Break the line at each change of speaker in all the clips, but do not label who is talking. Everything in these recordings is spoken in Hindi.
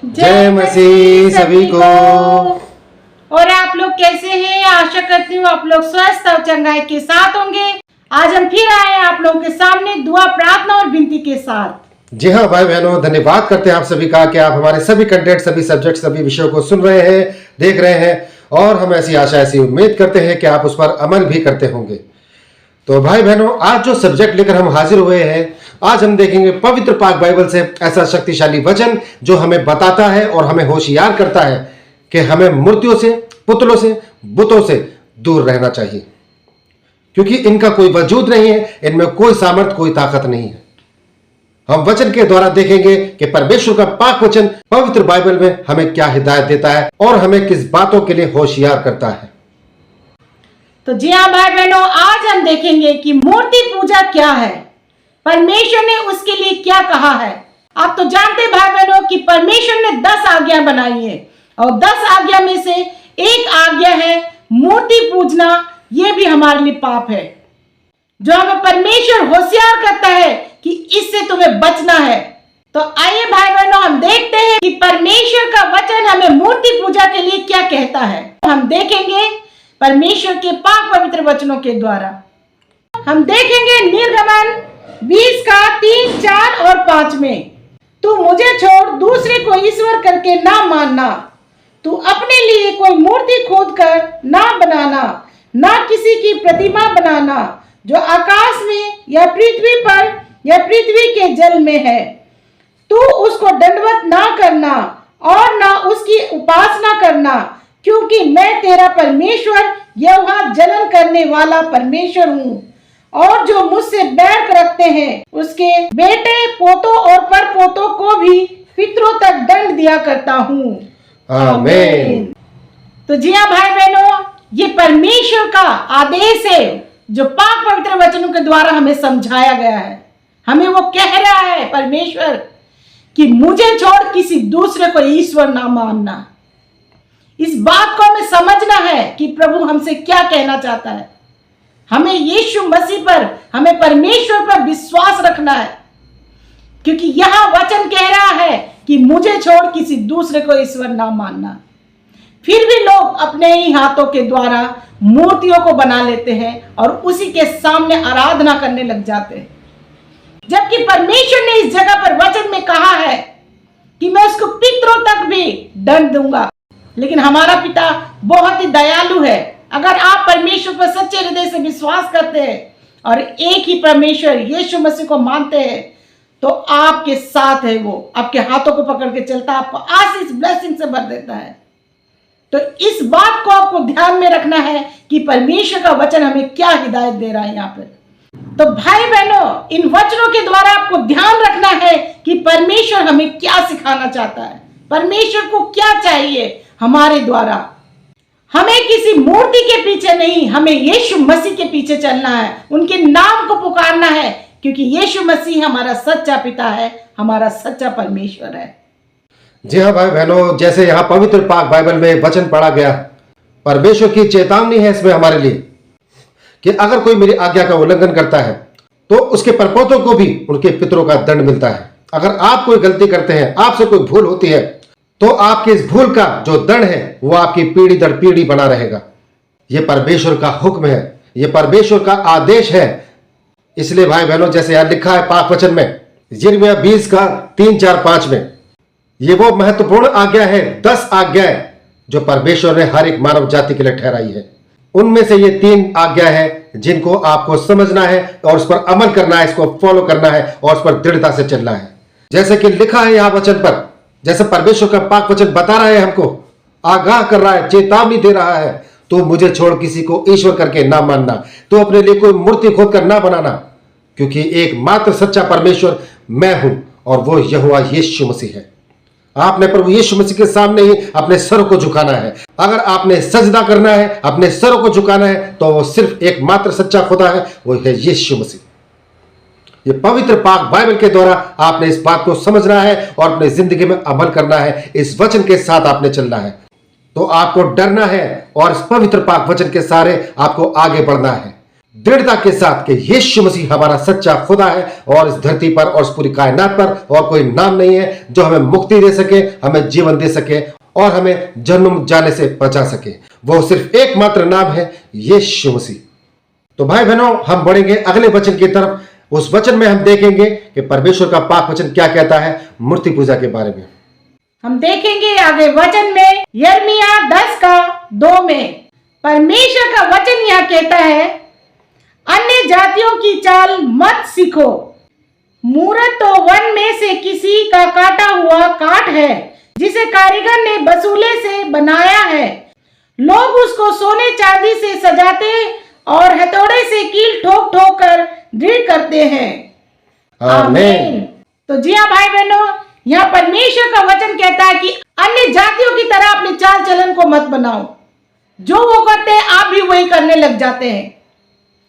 जय मसीह सभी को।
और आप लोग कैसे हैं? आशा करती हूँ आप लोग स्वस्थ और चंगाई के साथ होंगे। आज हम फिर आए हैं आप लोगों के सामने दुआ, प्रार्थना और विनती के साथ।
जी हाँ भाई बहनों, धन्यवाद करते हैं आप सभी का कि आप हमारे सभी कंटेंट, सभी सब्जेक्ट, सभी विषयों को सुन रहे हैं, देख रहे हैं और हम ऐसी आशा, ऐसी उम्मीद करते हैं कि आप उस पर अमल भी करते होंगे। तो भाई बहनों, आज जो सब्जेक्ट लेकर हम हाजिर हुए हैं, आज हम देखेंगे पवित्र पाक बाइबल से ऐसा शक्तिशाली वचन जो हमें बताता है और हमें होशियार करता है कि हमें मूर्तियों से, पुतलों से, बुतों से दूर रहना चाहिए, क्योंकि इनका कोई वजूद नहीं है, इनमें कोई सामर्थ, कोई ताकत नहीं है। हम वचन के द्वारा देखेंगे कि परमेश्वर का पाक वचन पवित्र बाइबल में हमें क्या हिदायत देता है और हमें किस बातों के लिए होशियार करता है।
तो जी हाँ भाई बहनों, आज हम देखेंगे कि मूर्ति पूजा क्या है, परमेश्वर ने उसके लिए क्या कहा है। आप तो जानते हैं भाई बहनों कि परमेश्वर ने 10 आज्ञा बनाई है और 10 आज्ञा में से एक आज्ञा है मूर्ति पूजना। ये भी हमारे लिए पाप है, जो हमें परमेश्वर होशियार करता है कि इससे तुम्हें बचना है। तो आइए भाई बहनों, हम देखते हैं कि परमेश्वर का वचन हमें मूर्ति पूजा के लिए क्या कहता है। हम देखेंगे परमेश्वर के पाक पवित्र वचनों के द्वारा। हम देखेंगे निर्गमन 20 का 3, 4 और 5 में, तू मुझे छोड़ दूसरे को ईश्वर करके ना मानना, तू अपने लिए कोई मूर्ति खोद कर ना बनाना, ना किसी की प्रतिमा बनाना जो आकाश में या पृथ्वी पर या पृथ्वी के जल में है। तू उसको दंडवत ना करना और ना उसकी उपासना करना, क्योंकि मैं तेरा परमेश्वर यहोवा जलन करने वाला परमेश्वर हूँ। और जो मुझसे बैर रखते हैं उसके बेटे, पोतों और परपोतों को भी पितरों तक दंड दिया करता हूँ।
आमीन।
तो जी हाँ भाई बहनों, ये परमेश्वर का आदेश है जो पाक पवित्र वचनों के द्वारा हमें समझाया गया है। हमें वो कह रहा है परमेश्वर कि मुझे छोड़ किसी दूसरे को ईश्वर ना मानना। इस बात को हमें समझना है कि प्रभु हमसे क्या कहना चाहता है। हमें यीशु मसीह पर, हमें परमेश्वर पर विश्वास रखना है, क्योंकि यह वचन कह रहा है कि मुझे छोड़ किसी दूसरे को ईश्वर ना मानना। फिर भी लोग अपने ही हाथों के द्वारा मूर्तियों को बना लेते हैं और उसी के सामने आराधना करने लग जाते हैं, जबकि परमेश्वर ने इस जगह पर वचन में कहा है कि मैं उसको पितरों तक भी दंड दूंगा। लेकिन हमारा पिता बहुत ही दयालु है। अगर आप परमेश्वर पर सच्चे हृदय से विश्वास करते हैं और एक ही परमेश्वर यीशु मसीह को मानते हैं, तो आपके साथ है, वो आपके हाथों को पकड़ के चलता है, आपको आशीष, ब्लेसिंग से भर देता है। तो इस बात को आपको ध्यान में रखना है कि परमेश्वर का वचन हमें क्या हिदायत दे रहा है यहाँ पर। तो भाई बहनों, इन वचनों के द्वारा आपको ध्यान रखना है कि परमेश्वर हमें क्या सिखाना चाहता है, परमेश्वर को क्या चाहिए हमारे द्वारा। हमें किसी मूर्ति के पीछे नहीं, हमें यीशु मसीह के पीछे चलना है, उनके नाम को पुकारना है, क्योंकि यीशु मसीह हमारा सच्चा पिता है, हमारा सच्चा परमेश्वर है।
जी हाँ भाई बहनों, जैसे यहाँ पवित्र पाक बाइबल में वचन पढ़ा गया, परमेश्वर की चेतावनी है इसमें हमारे लिए कि अगर कोई मेरी आज्ञा का उल्लंघन करता है तो उसके परपोतों को भी उनके पितरों का दंड मिलता है। अगर आप कोई गलती करते हैं, आपसे कोई भूल होती है, तो आपके इस भूल का जो दंड है वो आपकी पीढ़ी दर पीढ़ी बना रहेगा। यह परमेश्वर का हुक्म है, यह परमेश्वर का आदेश है। इसलिए भाई बहनों, जैसे यहां लिखा है पाक वचन में यिर्मयाह 20 का 3, 4, 5 में, ये वो महत्वपूर्ण आज्ञा है, 10 आज्ञाएं जो परमेश्वर ने हर एक मानव जाति के लिए ठहराई है। उनमें से ये 3 आज्ञा है जिनको आपको समझना है और उस पर अमल करना है, इसको फॉलो करना है और उस पर दृढ़ता से चलना है। जैसे कि लिखा है यहाँ वचन पर, जैसे परमेश्वर का पाक वचन बता रहा है, हमको आगाह कर रहा है, चेतावनी दे रहा है, तो मुझे छोड़ किसी को ईश्वर करके ना मानना, तो अपने लिए कोई मूर्ति खोद कर ना बनाना, क्योंकि एकमात्र सच्चा परमेश्वर मैं हूं और वो यहोवा यीशु मसीह है। आपने प्रभु यीशु मसीह के सामने ही अपने सर को झुकाना है। अगर आपने सजदा करना है, अपने सर को झुकाना है, तो वो सिर्फ एकमात्र सच्चा खुदा है, वो है यीशु मसीह। ये पवित्र पाक बाइबल के द्वारा आपने इस बात को समझना है और अपनी जिंदगी में अमल करना है। इस वचन के साथ आपने चलना है, तो आपको डरना है और इस पवित्र पाक वचन के सहारे आपको आगे बढ़ना है। दृढ़ता के साथ कि यीशु मसीह हमारा सच्चा खुदा है और इस धरती पर और इस पूरी कायनात पर और कोई नाम नहीं है जो हमें मुक्ति दे सके, हमें जीवन दे सके और हमें जन्म जाने से बचा सके। वो सिर्फ एकमात्र नाम है, यीशु मसीह। तो भाई बहनों, हम बढ़ेंगे अगले वचन की तरफ। उस वचन में हम देखेंगे कि परमेश्वर का पाक वचन क्या कहता है मूर्ति पूजा के बारे में।
हम देखेंगे आगे वचन में यिर्मयाह 10:2 में परमेश्वर का वचन यह कहता है, अन्य जातियों की चाल मत सीखो। मूरत तो वन में से किसी का काटा हुआ काठ है जिसे कारीगर ने बसूले से बनाया है। लोग उसको सोने चांदी से सजाते और हथौड़े से कील ठोक ठोक कर दृढ़ करते हैं।
आमीन।
तो जी हाँ भाई बहनों, यहाँ परमेश्वर का वचन कहता है कि अन्य जातियों की तरह अपने चाल चलन को मत बनाओ। जो वो करते हैं आप भी वही करने लग जाते हैं।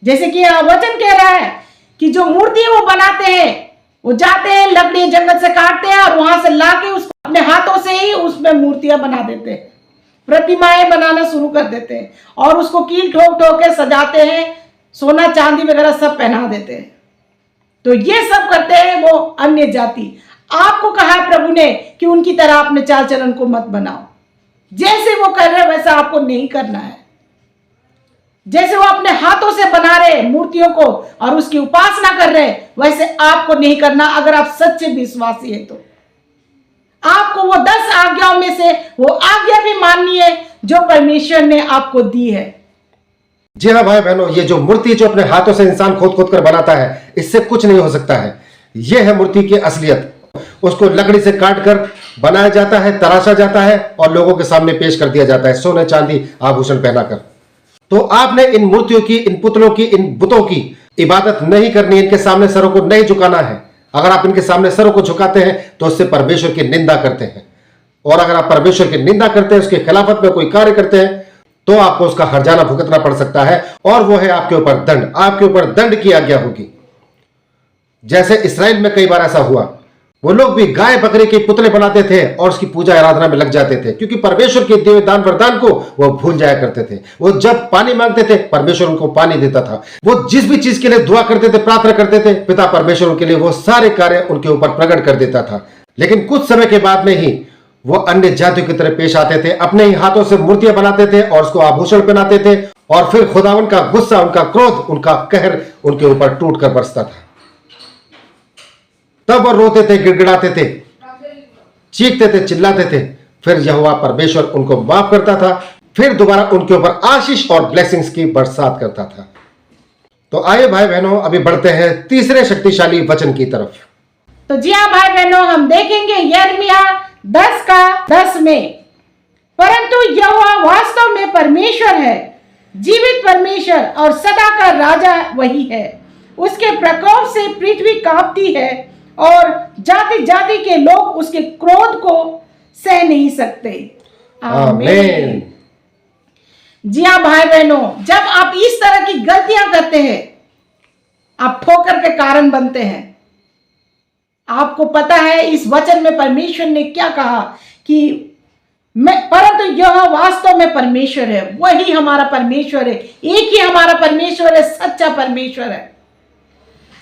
जैसे कि यहाँ वचन कह रहा है कि जो मूर्ति वो बनाते हैं, वो जाते हैं लकड़ी जंगल से काटते हैं और वहां से लाके उसको अपने हाथों से ही उसमें मूर्तियां बना देते हैं, प्रतिमाएं बनाना शुरू कर देते हैं और उसको कील ठोक ठोक के सजाते हैं, सोना चांदी वगैरह सब पहना देते हैं। तो ये सब करते हैं वो अन्य जाति। आपको कहा है प्रभु ने कि उनकी तरह अपने चाल चलन को मत बनाओ। जैसे वो कर रहे वैसा आपको नहीं करना है। जैसे वो अपने हाथों से बना रहे मूर्तियों को और उसकी उपासना कर रहे वैसे आपको नहीं करना। अगर आप सच्चे विश्वासी है तो आपको वो 10 आज्ञाओं में से वो आज्ञा भी माननी है जो परमेश्वर ने आपको दी है।
जी हाँ भाई बहनों, ये जो मूर्ति जो अपने हाथों से इंसान खोद खोद कर बनाता है, इससे कुछ नहीं हो सकता है। यह है मूर्ति की असलियत। उसको लकड़ी से काट कर बनाया जाता है, तराशा जाता है और लोगों के सामने पेश कर दिया जाता है सोने चांदी आभूषण पहनाकर। तो आपने इन मूर्तियों की, इन पुतलों की, इन बुतों की इबादत नहीं करनी, इनके सामने सरों को नहीं झुकाना है। अगर आप इनके सामने सरों को झुकाते हैं तो उससे परमेश्वर की निंदा करते हैं, और अगर आप परमेश्वर की निंदा करते हैं, उसके खिलाफत में कोई कार्य करते हैं, तो आपको उसका हर्जाना भुगतना पड़ सकता है और वो है आपके ऊपर दंड। आपके ऊपर दंड की आज्ञा होगी। जैसे इस्राएल में कई बार ऐसा हुआ, वो लोग भी गाय बकरी के पुतले बनाते थे और उसकी पूजा आराधना में लग जाते थे, क्योंकि परमेश्वर के दिए दान वरदान को वो भूल जाया करते थे। वो जब पानी मांगते थे, परमेश्वर उनको पानी देता था। वो जिस भी चीज के लिए दुआ करते थे, प्रार्थना करते थे, पिता परमेश्वर उनके लिए वो सारे कार्य उनके ऊपर प्रकट कर देता था। लेकिन कुछ समय के बाद में ही वो अन्य जातियों की तरह पेश आते थे, अपने ही हाथों से मूर्तियां बनाते थे और उसको आभूषण पहनाते थे, और फिर खुदावन का गुस्सा, उनका क्रोध, उनका कहर उनके ऊपर टूट कर बरसता था। तब वो रोते थे, गिड़गिड़ाते थे, चीखते थे, चिल्लाते थे। फिर यहोवा परमेश्वर उनको माफ करता था, फिर दोबारा उनके ऊपर आशीष और ब्लेसिंग्स की बरसात करता था। तो आइए भाई बहनों, अभी बढ़ते हैं तीसरे शक्तिशाली वचन की तरफ।
तो जी हाँ भाई बहनों, हम देखेंगे यिर्मयाह 10:10 में, परंतु यहोवा वास्तव में परमेश्वर है, जीवित परमेश्वर और सदा का राजा वही है। उसके प्रकोप से पृथ्वी कांपती है और जाति जाति के लोग उसके क्रोध को सह नहीं सकते। आमीन। जी हाँ भाई बहनों, जब आप इस तरह की गलतियां करते हैं, आप ठोकर के कारण बनते हैं। आपको पता है इस वचन में परमेश्वर ने क्या कहा कि परंतु यह वास्तव में परमेश्वर है, वही हमारा परमेश्वर है, एक ही हमारा परमेश्वर है, सच्चा परमेश्वर है।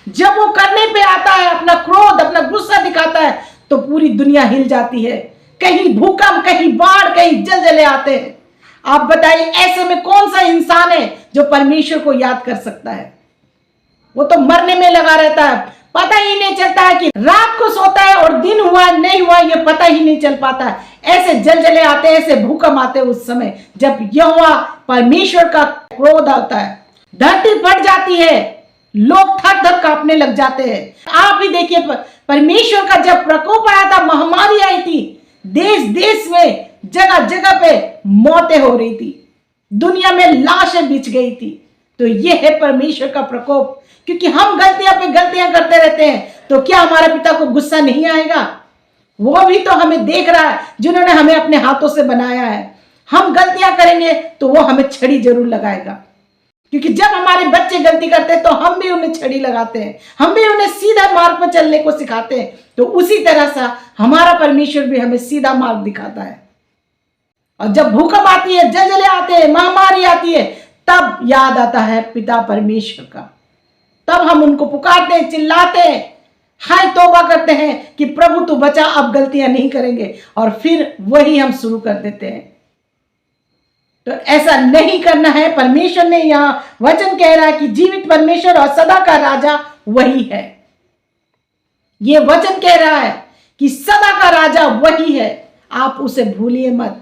जब वो करने पे आता है, अपना क्रोध, अपना गुस्सा दिखाता है, तो पूरी दुनिया हिल जाती है। कहीं भूकंप, कहीं बाढ़, कहीं जलजले आते हैं। आप बताइए, ऐसे में कौन सा इंसान है जो परमेश्वर को याद कर सकता है? वो तो मरने में लगा रहता है, पता ही नहीं चलता है कि रात को सोता है और दिन हुआ नहीं हुआ, ये पता ही नहीं चल पाता है। ऐसे जलजले आते हैं, ऐसे भूकंप आते हैं उस समय जब यहोवा परमेश्वर का क्रोध आता है। धरती फट जाती है, लोग थक थक कांपने लग जाते हैं। आप ही देखिए, परमेश्वर का जब प्रकोप आया था, महामारी आई थी, देश देश में जगह जगह पे मौतें हो रही थी, दुनिया में लाशें बिछ गई थी। तो ये है परमेश्वर का प्रकोप। क्योंकि हम गलतियां पे गलतियां करते रहते हैं, तो क्या हमारे पिता को गुस्सा नहीं आएगा? वो भी तो हमें देख रहा है, जिन्होंने हमें अपने हाथों से बनाया है। हम गलतियां करेंगे तो वो हमें छड़ी जरूर लगाएगा। क्योंकि जब हमारे बच्चे गलती करते हैं तो हम भी उन्हें छड़ी लगाते हैं, हम भी उन्हें सीधा मार्ग पर चलने को सिखाते हैं। तो उसी तरह से हमारा परमेश्वर भी हमें सीधा मार्ग दिखाता है। और जब भूकंप आती है, जलजले आते हैं, महामारी आती है, तब याद आता है पिता परमेश्वर का। तब हम उनको पुकारते हैं, चिल्लाते हैं, हाय तौबा करते हैं कि प्रभु तू बचा, अब गलतियां नहीं करेंगे, और फिर वही हम शुरू कर देते हैं। तो ऐसा नहीं करना है। परमेश्वर ने यहां वचन कह रहा है कि जीवित परमेश्वर और सदा का राजा वही है। ये वचन कह रहा है कि सदा का राजा वही है, आप उसे भूलिए मत।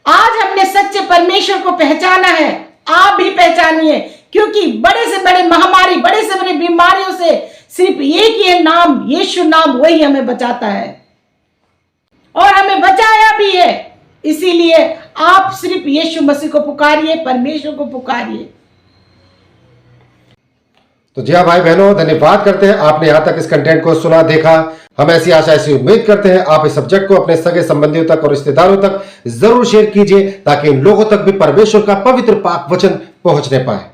आज हमने सच्चे परमेश्वर को पहचाना है, आप भी पहचानिए, क्योंकि बड़े से बड़े महामारी, बड़े से बड़े बीमारियों से सिर्फ एक ही नाम, यीशु नाम, वही हमें बचाता है और हमें बचाया भी है। इसीलिए आप सिर्फ यीशु मसीह को पुकारिए, परमेश्वर को पुकारिए।
तो जी हाँ भाई बहनों, धन्यवाद करते हैं आपने यहाँ तक इस कंटेंट को सुना, देखा। हम ऐसी आशा, ऐसी उम्मीद करते हैं आप इस सब्जेक्ट को अपने सगे संबंधियों तक और रिश्तेदारों तक जरूर शेयर कीजिए, ताकि इन लोगों तक भी परमेश्वर का पवित्र पाक वचन पहुंचने पाए।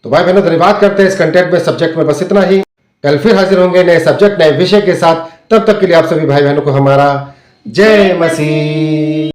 तो भाई बहनों, धन्यवाद करते हैं इस कंटेंट में, सब्जेक्ट में बस इतना ही। कल फिर हाजिर होंगे नए सब्जेक्ट, नए विषय के साथ। तब तक के लिए आप सभी भाई बहनों को हमारा जय मसीह।